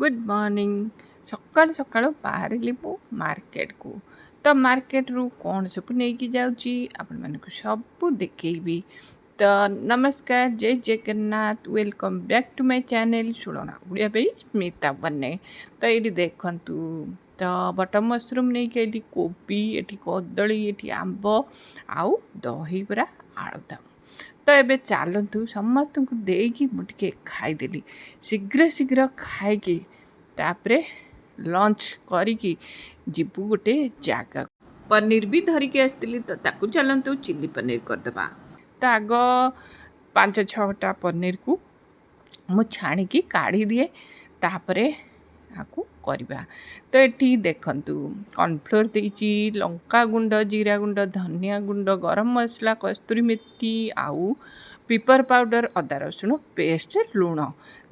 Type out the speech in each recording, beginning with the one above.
Good morning सकाल सकाल बाहर मु मार्केट को तो मार्केट रू कौन सब नहीं जाऊँगी आपण मानक सब देखी। तो नमस्कार जय Jagannath welcome back to my channel शुणना उड़िया भाई स्मिता बने। तो ये देखु तो बटन मशरूम नहीं कि कोबी ये कदली ये आंब आउ दही पूरा आलुदम। तो ये चलतु समस्त को देकी मुझे खाईदेली शीघ्र शीघ्र खाई तापरे लंच करी जीवु गोटे जगह पनीर भी धरिकी आसती तो ताकू चलतु चिली पनीर करदे। तो आग 5-6टा पनीर को मु छाणिकी काढ़ी दिए तापरे आपको करवा। तो ये देखंतु कॉर्नफ्लोर देइची लंका गुंड जीरा गुंड धनिया गुंड गरम मसला कस्तूरी मेथी आउ पिपर पाउडर अदा रसुण पेस्ट लुण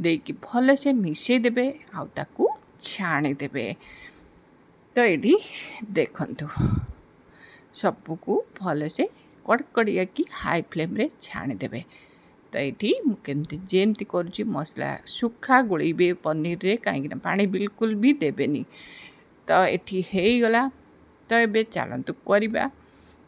देकी भल से मिसई देबे आउ ताकू छाणी देबे। तो ये देखंतु सबको भल से कड़कड़िया की हाई फ्लेम रे छाणी देबे। तो ये मुझे जेमती करुँची मसला सुखा गोलेबे पनीर रे कहीं पानी बिल्कुल भी देबेनी। तो ये गला। तो ये चलतु करवा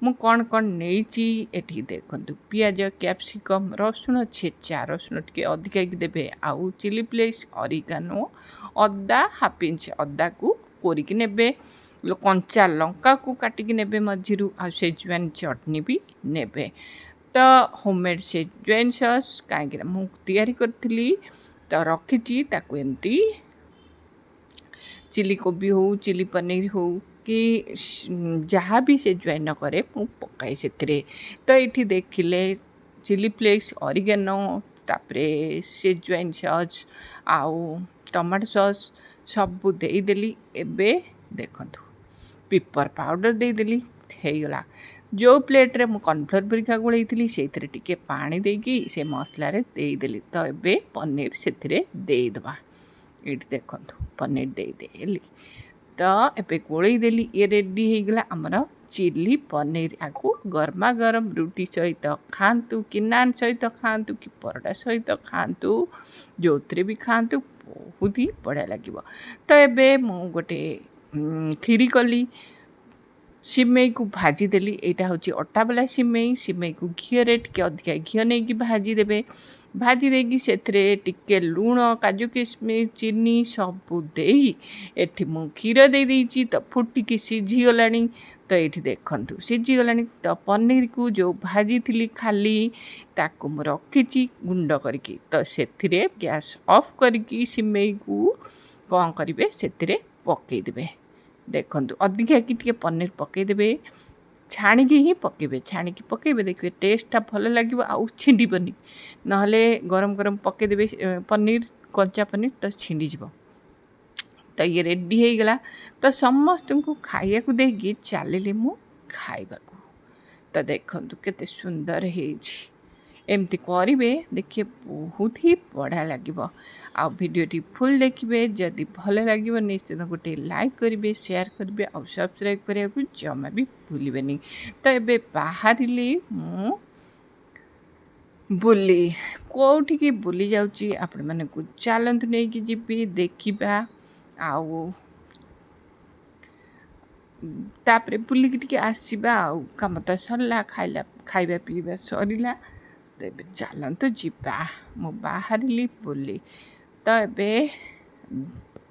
मु कौन कौन नहीं देखंतु पियाज कैप्सिकम रसुण छेचा रसुण टे अधिका देबे आउ चिली फ्लेक्स ऑरिगानो अदा हाफ इंच अदा को कोरिकी नेबे कंचा लंका को काटिकी नेबे मझिरु आ शेजवान चटनी भी नेबे। तो होममेड शेजवान सॉस कहीं मु तैयारी करी तो रखी ताकू एमती चिली कोबी हो चिली पनीर हो कि जहाँ भी शेजवान करे मु पकाए से। तो ये देखिले चिली फ्लेक्स ऑरिगेनो तापरे शेजवान सॉस आउ टमाटो सॉस सबू देदेली। एबे देखंतु पिपर पाउडर देदेली गला। जो प्लेट रे मु कॉर्नफ्लोर बरिका गोलई से टिके पानी देकी से मसला रे देदेली। तो ये पनीर से देदबा ये देखंतु पनीर देदेली। तो ये गोलई देली ये रेडी हो गला आमर चिली पनीर। आपको गरमा गरम रुटी सहित खातु कि नान सहित खातु कि परोटा सहित खातु जो भी खातु बहुत ही बढ़िया लगे। तो ये मु गोटे खीरी कली सिमई को भाजी देली। यहाँ हूँ अटा वाला सिमई सिमई को घी रे टिके अधिका घी नहीं भाजी देबे। भाजी देगी से टिके लुण काजू किशमिश चीनी सबू देई एठी मु क्षीर दे देइची तो फुटिकी सीझीगला। तो ये देखंतु सीझीगला। तो पनीर को जो भाजी थी खाली ताकू मु रखी गुंड करके। तो से गैस ऑफ करके सिमई को कौन करेंगे से पकईदे। देखंतु अधिका कि पनीर पकईदे छाणिकी ही पकेबे छाणिकी पकेबे देखिए टेस्टा भल लगे आउ छिंडीबनी नहले गरम गरम पकईदे पनीर कंचा पनीर तो छिंडीज। तो ये रेडी हो गला। तो समस्त को खाया को देगी चलिए मु खाइबा को। तो देखंतु केते सुंदर है एमती करेंगे देखिए बहुत ही बढ़िया लगे। आ वीडियोटी फुल देखिए जदि भल लगे निश्चित गोटे लाइक करेंगे शेयर करेंगे और सब्सक्राइब करने को जमा भी भूलें। तो ये बाहर मु बुली कौटी की बुली जाऊँगी आपण मैंने चलतु नहीं कि जी देखा आउ तापरे बुलिकी टिके आसवा आउ कम तो सरला खाइबा पीवा सरला। तो ये चलतु जीवा मु बाहर बुली। तो ये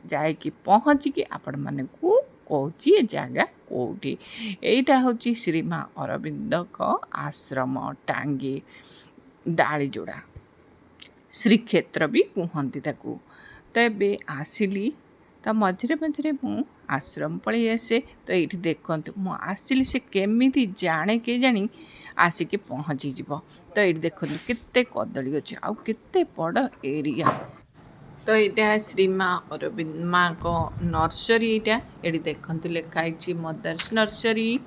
जाकि पहुँचिकी आपण माने को कौची जगह कौटी एटा हूँ श्री माँ अरविंद को आश्रम टांगी डाली जोड़ा श्रीक्षेत्र भी कहती ताकू। तो ये आसिली तो मझे मझे मु आश्रम पलि आसे। तो ये देखते मु आसिली से केमी जाने के जानी आसिक पहुँची जीव। तो ये देखो केते कदली गछ आउ केते बड़ एरिया। तो यहाँ श्री माँ अरविंद माँ को नर्सरी यहाँ ये देखते लिखाई मदर्स नर्सरी।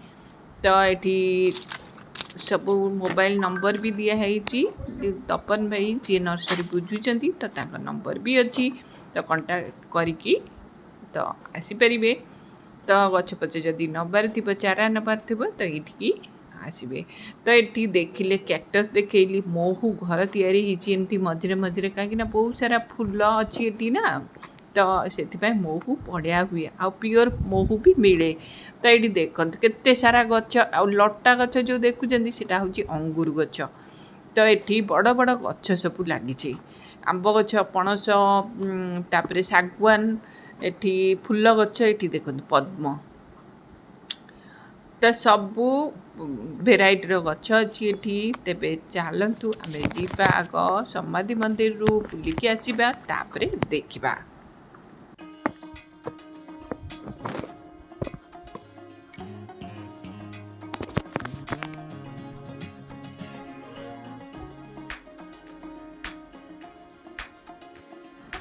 तो ये सब मोबाइल नंबर भी दिखाई तपन भाई जी नर्सरी बुझुंट तो तांका नंबर भी अच्छी। तो कांटेक्ट करी तो आसीपर। तो गछ पचे जदि नबार थी चारा नबार थी तो ये आसबे। तो ये देखिले कैक्टस देखली मोहू घर तैयारी एमती मझे मझे कहीं बहुत सारा फूल अच्छी ना। ତ ସେଥିପାଇଁ ମହୁ ବଢ଼ିଆ ହୁଏ ଆଉ ପିଓର ମହୁ ବି ମିଳେ। ତ ଏଇଠି ଦେଖନ୍ତୁ କେତେ ସାରା ଗଛ ଆଉ ଲଟା ଗଛ ଯେଉଁ ଦେଖୁଛନ୍ତି ସେଇଟା ହେଉଛି ଅଙ୍ଗୁର ଗଛ। ତ ଏଠି ବଡ଼ ବଡ଼ ଗଛ ସବୁ ଲାଗିଛି, ଆମ୍ବ ଗଛ, ପଣସ, ତାପରେ ଶାଗୁଆନ, ଏଠି ଫୁଲ ଗଛ, ଏଠି ଦେଖନ୍ତୁ ପଦ୍ମ। ତ ସବୁ ଭେରାଇଟିର ଗଛ ଅଛି ଏଠି। ତେବେ ଚାଲନ୍ତୁ ଆମେ ଯିବା ଆଗ ସମାଧି ମନ୍ଦିରରୁ ବୁଲିକି ଆସିବା, ତାପରେ ଦେଖିବା।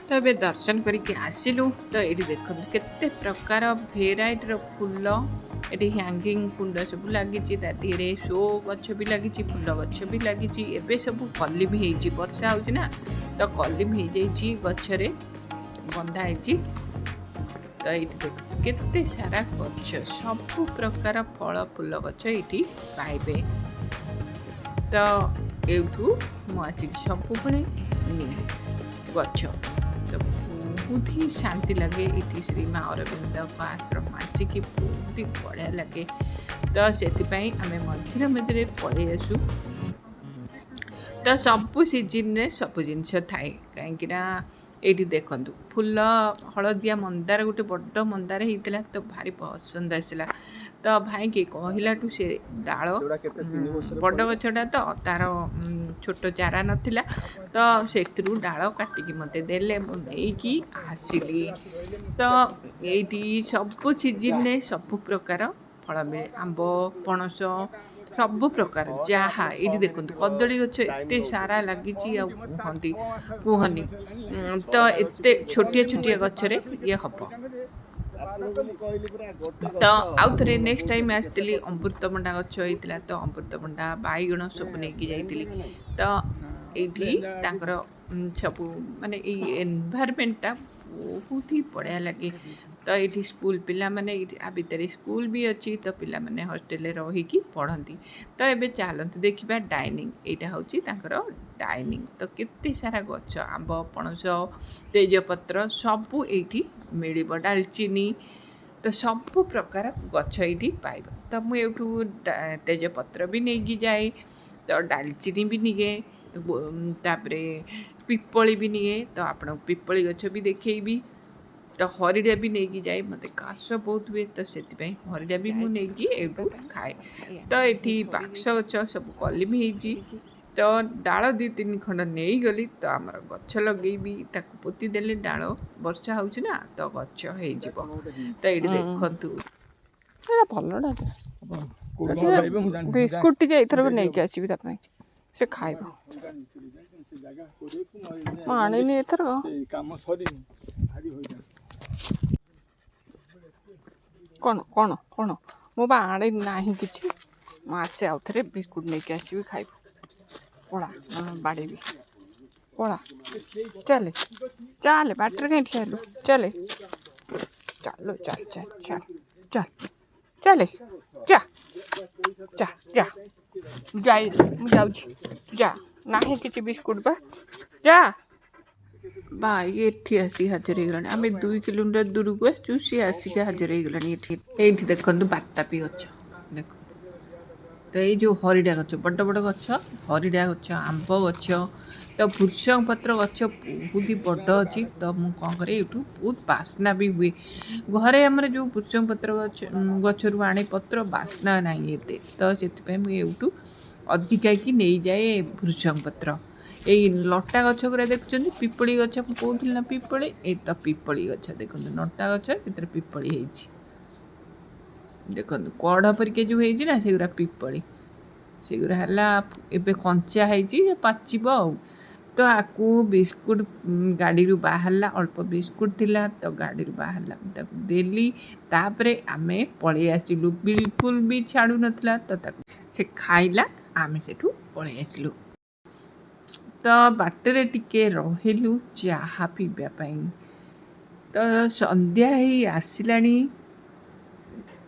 ତ ଏବେ ଦର୍ଶନ କରିକି ଆସିଲୁ। ତ ଏଇଠି ଦେଖନ୍ତୁ କେତେ ପ୍ରକାର ଭେରାଇଟିର ଫୁଲ, ଏଠି ହ୍ୟାଙ୍ଗିଂ କୁଣ୍ଡ ସବୁ ଲାଗିଛି, ତା ଦେହରେ ଶୋ ଗଛ ବି ଲାଗିଛି, ଫୁଲ ଗଛ ବି ଲାଗିଛି। ଏବେ ସବୁ କଲିମି ହେଇଛି, ବର୍ଷା ହେଉଛି ନା, ତ କଲିମି ହେଇଯାଇଛି, ଗଛରେ ବନ୍ଧା ହେଇଛି। ତ ଏଇଠି ଦେଖନ୍ତୁ କେତେ ସାରା ଗଛ, ସବୁ ପ୍ରକାର ଫଳ ଫୁଲ ଗଛ ଏଇଠି ପାଇବେ। ତ ଏଇଠୁ ମୁଁ ଆସିକି ସବୁବେଳେ ନିଏ ଗଛ। ତ ବହୁତ ହି ଶାନ୍ତି ଲାଗେ ଏଠି ଶ୍ରୀ ମା ଅରବିନ୍ଦଙ୍କ ଆଶ୍ରମ ଆସିକି, ବହୁତ ହି ବଢ଼ିଆ ଲାଗେ। ତ ସେଥିପାଇଁ ଆମେ ମଝିରେ ମଝିରେ ପଳେଇ ଆସୁ। ତ ସବୁ ସିଜିନ୍ରେ ସବୁ ଜିନିଷ ଥାଏ, କାହିଁକିନା ଏଇଠି ଦେଖନ୍ତୁ ଫୁଲ ହଳଦିଆ ମନ୍ଦାର, ଗୋଟେ ବଡ଼ ମନ୍ଦାର ହେଇଥିଲା, ତ ଭାରି ପସନ୍ଦ ଆସିଲା। ତ ଭାଇକି କହିଲାଠୁ ସେ ଡାଳ, ବଡ଼ ଗଛଟା ତ ତାର ଛୋଟ ଚାରା ନଥିଲା, ତ ସେଥିରୁ ଡାଳ କାଟିକି ମୋତେ ଦେଲେ, ମୁଁ ନେଇକି ଆସିଲି। ତ ଏଇଠି ସବୁ ସିଜିନ୍ରେ ସବୁ ପ୍ରକାର ଫଳ ମିଳେ, ଆମ୍ବ, ପଣସ, ସବୁ ପ୍ରକାର ଯାହା। ଏଇଠି ଦେଖନ୍ତୁ କଦଳୀ ଗଛ ଏତେ ସାରା ଲାଗିଛି ଆଉ କୁହନି। ତ ଏତେ ଛୋଟିଆ ଛୋଟିଆ ଗଛରେ ଇଏ ହେବ। ତ ଆଉ ଥରେ ନେକ୍ସଟ ଟାଇମ୍ ଆସିଥିଲି, ଅମୃତଭଣ୍ଡା ଗଛ ହେଇଥିଲା, ତ ଅମୃତଭଣ୍ଡା, ବାଇଗଣ ସବୁ ନେଇକି ଯାଇଥିଲି। ତ ଏଇଠି ତାଙ୍କର ସବୁ ମାନେ ଏଇ ଏନଭାରମେଣ୍ଟଟା ବହୁତ ହି ବଢ଼ିଆ ଲାଗେ। ତ ଏଇଠି ସ୍କୁଲ ପିଲାମାନେ, ଏଇଠି ଆ ଭିତରେ ସ୍କୁଲ ବି ଅଛି, ତ ପିଲାମାନେ ହଷ୍ଟେଲରେ ରହିକି ପଢ଼ନ୍ତି। ତ ଏବେ ଚାଲନ୍ତୁ ଦେଖିବା ଡାଇନିଂ। ଏଇଟା ହେଉଛି ତାଙ୍କର ଡାଇନିଂ। ତ କେତେ ସାରା ଗଛ, ଆମ୍ବ, ପଣସ, ତେଜପତ୍ର ସବୁ ଏଇଠି ମିଳିବ, ଡାଲଚିନି, ତ ସବୁ ପ୍ରକାର ଗଛ ଏଇଠି ପାଇବ। ତ ମୁଁ ଏଇଠୁ ତେଜପତ୍ର ବି ନେଇକି ଯାଏ, ତ ଡାଲଚିନି ବି ନିଏ, ତାପରେ ପିପଳି ବି ନିଏ। ତ ଆପଣଙ୍କୁ ପିପଳି ଗଛ ବି ଦେଖେଇବି। ତ ହରିଡ଼ା ବି ନେଇକି ଯାଏ, ମୋତେ କାଶ ବହୁତ ହୁଏ, ତ ସେଥିପାଇଁ ହରିଡ଼ା ବି ମୁଁ ନେଇକି ଏଇଠୁ ଖାଏ। ତ ଏଠି ବାକ୍ସ ଗଛ ସବୁ କଲିମି ହେଇଛି, ତ ଡାଳ 2-3 ଖଣ୍ଡ ନେଇଗଲି। ତ ଆମର ଗଛ ଲଗେଇବି, ତାକୁ ପୋତି ଦେଲେ ଡାଳ, ବର୍ଷା ହେଉଛି ନା, ତ ଗଛ ହେଇଯିବ। ତ ଏଇଠି ଦେଖନ୍ତୁ ଭଲଟା ବିସ୍କୁଟ ଟିକେ ଏଇଥରକ ନେଇକି ଆସିବି ତା ପାଇଁ, ସେ ଖାଇବ। ମୁଁ ଆଣିନି ଏଥରକ। କ'ଣ କ'ଣ କ'ଣ ମୁଁ ବା ଆଣି ନାହିଁ କିଛି। ମୁଁ ଆସେ ଆଉ ଥରେ ବିସ୍କୁଟ ନେଇକି ଆସିବି, ଖାଇବି। ପଳା, ବାଡ଼େଇବି, ପଳା, ଚାଲେ ଚାଲେ, ବାଟରେ କାହିଁ ଠିଆ ହେଲୁ, ଚାଲେ ଚାଲ, ଚାଲ ଚାଲ ଚାଲ ଚାଲ, ଚାଲେ, ଯା ଯା ଯା, ଯାଇ ମୁଁ ଯାଉଛି, ଯା, ନାହିଁ କିଛି ବିସ୍କୁଟ ବା, ଯା। ଭାଇ ଏଠି ଆସିକି ହାଜର ହେଇଗଲାଣି, ଆମେ 2 କିଲୋମିଟର ଦୂରକୁ ଆସିଛୁ, ସିଏ ଆସିକି ହାଜର ହେଇଗଲାଣି ଏଠି। ଏଇଠି ଦେଖନ୍ତୁ ବାତାପି ଗଛ, ଦେଖନ୍ତୁ। ତ ଏଇ ଯେଉଁ ହରିଡ଼ା ଗଛ, ବଡ଼ ବଡ଼ ଗଛ, ହରିଡ଼ା ଗଛ, ଆମ୍ବ ଗଛ, ତ ଭୃଷଙ୍ଗ ପତ୍ର ଗଛ ବହୁତ ହି ବଡ଼ ଅଛି। ତ ମୁଁ କ'ଣ କରେ, ଏଇଠୁ ବହୁତ ବାସ୍ନା ବି ହୁଏ। ଘରେ ଆମର ଯେଉଁ ଭୃଷଙ୍ଗ ପତ୍ର ଗଛରୁ ଆଣେ ପତ୍ର, ବାସ୍ନା ନାହିଁ ଏତେ, ତ ସେଥିପାଇଁ ମୁଁ ଏଇଠୁ ଅଧିକାକି ନେଇଯାଏ ଭୃଷଙ୍ଗ ପତ୍ର। ଏଇ ଲଟା ଗଛ ଗୁଡ଼ା ଦେଖୁଛନ୍ତି, ପିପଳି ଗଛ, ମୁଁ କହୁଥିଲି ନା ପିପଳି, ଏଇ ତ ପିପଳି ଗଛ ଦେଖନ୍ତୁ, ଲଟା ଗଛ ଭିତରେ ପିପଳି ହେଇଛି, ଦେଖନ୍ତୁ କଢ଼ ପରିକା ଯେଉଁ ହେଇଛି ନା, ସେଗୁଡ଼ା ପିପଳି, ସେଗୁଡ଼ା ହେଲା ଏବେ କଞ୍ଚା ହେଇଛି, ପାଚିବ ଆଉ। ତ ଆକୁ ବିସ୍କୁଟ ଗାଡ଼ିରୁ ବାହାରିଲା, ଅଳ୍ପ ବିସ୍କୁଟ ଥିଲା, ତ ଗାଡ଼ିରୁ ବାହାରିଲା, ମୁଁ ତାକୁ ଦେଲି। ତାପରେ ଆମେ ପଳେଇ ଆସିଲୁ, ବିଲକୁଲ ବି ଛାଡ଼ୁନଥିଲା, ତ ତାକୁ ସେ ଖାଇଲା, ଆମେ ସେଠୁ ପଳେଇ ଆସିଲୁ। ତ ବାଟରେ ଟିକେ ରହିଲୁ ଚାହା ପିଇବା ପାଇଁ। ତ ସନ୍ଧ୍ୟା ହେଇ ଆସିଲାଣି,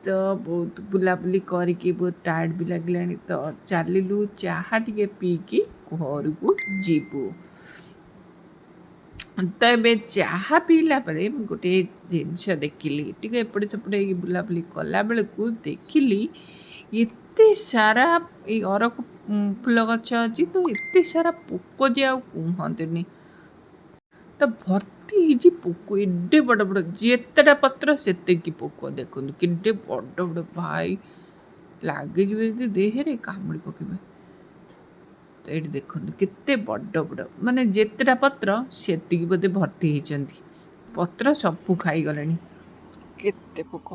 ତ ବହୁତ ବୁଲାବୁଲି କରିକି ବହୁତ ଟାୟାର୍ଡ଼ ବି ଲାଗିଲାଣି, ତ ଚାଲିଲୁ ଚାହା ଟିକେ ପିଇକି ଘରକୁ ଯିବୁ। ତ ଏବେ ଚାହା ପିଇଲା ପରେ ମୁଁ ଗୋଟେ ଜିନିଷ ଦେଖିଲି, ଟିକେ ଏପଟେ ସେପଟେ ହେଇକି ବୁଲାବୁଲି କଲାବେଳକୁ ଦେଖିଲି ଏତେ ସାରା ଏଇ ଅରଖ ଫୁଲ ଗଛ ଅଛି, ତ ଏତେ ସାରା ପୋକ ଯେ ଆଉ କୁହନ୍ତୁନି। ତ ଭର୍ତ୍ତି ହେଇଛି ପୋକ, ଏଡ଼େ ବଡ଼ ବଡ଼, ଯେତେଟା ପତ୍ର ସେତିକି ପୋକ। ଦେଖନ୍ତୁ କେଡ଼େ ବଡ଼ ବଡ଼ ଭାଇ, ଲାଗିଯିବେ ଯଦି ଦେହରେ କାମୁଡ଼ି ପକେଇବେ। ତ ଏଇଠି ଦେଖନ୍ତୁ କେତେ ବଡ଼ ବଡ଼, ମାନେ ଯେତେଟା ପତ୍ର ସେତିକି ବୋଧେ ଭର୍ତ୍ତି ହେଇଛନ୍ତି, ପତ୍ର ସବୁ ଖାଇଗଲେଣି। କେତେ ପୋକ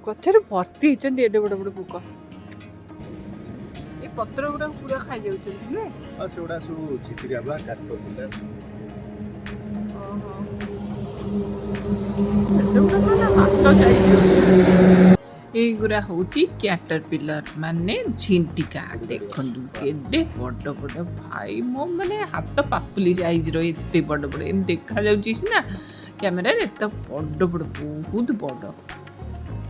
ଗଛରେ ଭର୍ତ୍ତି ହେଇଛନ୍ତି, ଏଡ଼େ ବଡ଼ ବଡ଼ ପୋକ। ଏ ପତ୍ର ଗୁଡାକ ପୁରା ଖାଇଯାଉଛନ୍ତି ନୁହେଁ? ସେଗୁଡ଼ା ସବୁ ଛିଟିକା ବା କାଟୁଥିଲା। এইଗୁଡ଼ା ହେଉଛି କ୍ୟାଟରପିଲର, ମାନେ ଝିଣ୍ଟିକା। ଦେଖନ୍ତୁ କେଡ଼େ ବଡ଼ ବଡ଼ ଭାଇ, ମୋ ମାନେ ହାତ ପାପୁଲି ସାଇଜ୍ର, ଏତେ ବଡ଼ ବଡ଼। ଏମିତି ଦେଖାଯାଉଛି ସିନା କ୍ୟାମେରାରେ, ତ ବଡ଼ ବଡ଼, ବହୁତ ବଡ଼।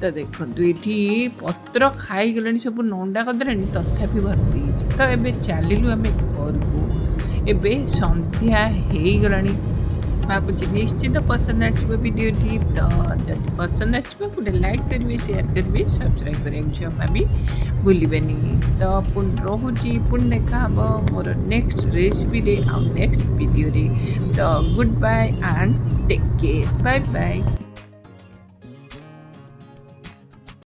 ତ ଦେଖନ୍ତୁ ଏଠି ପତ୍ର ଖାଇଗଲେଣି, ସବୁ ନଣ୍ଡା କରିଦେଲେଣି, ତଥାପି ଭର୍ତ୍ତି ହେଇଛି। ତ ଏବେ ଚାଲିଲୁ ଆମେ ଘରକୁ। ଏବେ ସନ୍ଧ୍ୟା ହେଇଗଲାଣି। ଭାବୁଛି ନିଶ୍ଚିତ ପସନ୍ଦ ଆସିବ ଭିଡ଼ିଓଟି। ତ ଯଦି ପସନ୍ଦ ଆସିବ ଗୋଟେ ଲାଇକ୍ କରିବେ, ସେୟାର କରିବେ, ସବସ୍କ୍ରାଇବ୍ କରିବାକୁ ଜମା ବି ଭୁଲିବେନି। ତ ପୁଣି ରହୁଛି, ପୁଣି ଦେଖା ହେବ ମୋର ନେକ୍ସଟ ରେସିପିରେ ଆଉ ନେକ୍ସଟ ଭିଡ଼ିଓରେ। ତ good bye and take care, bye bye.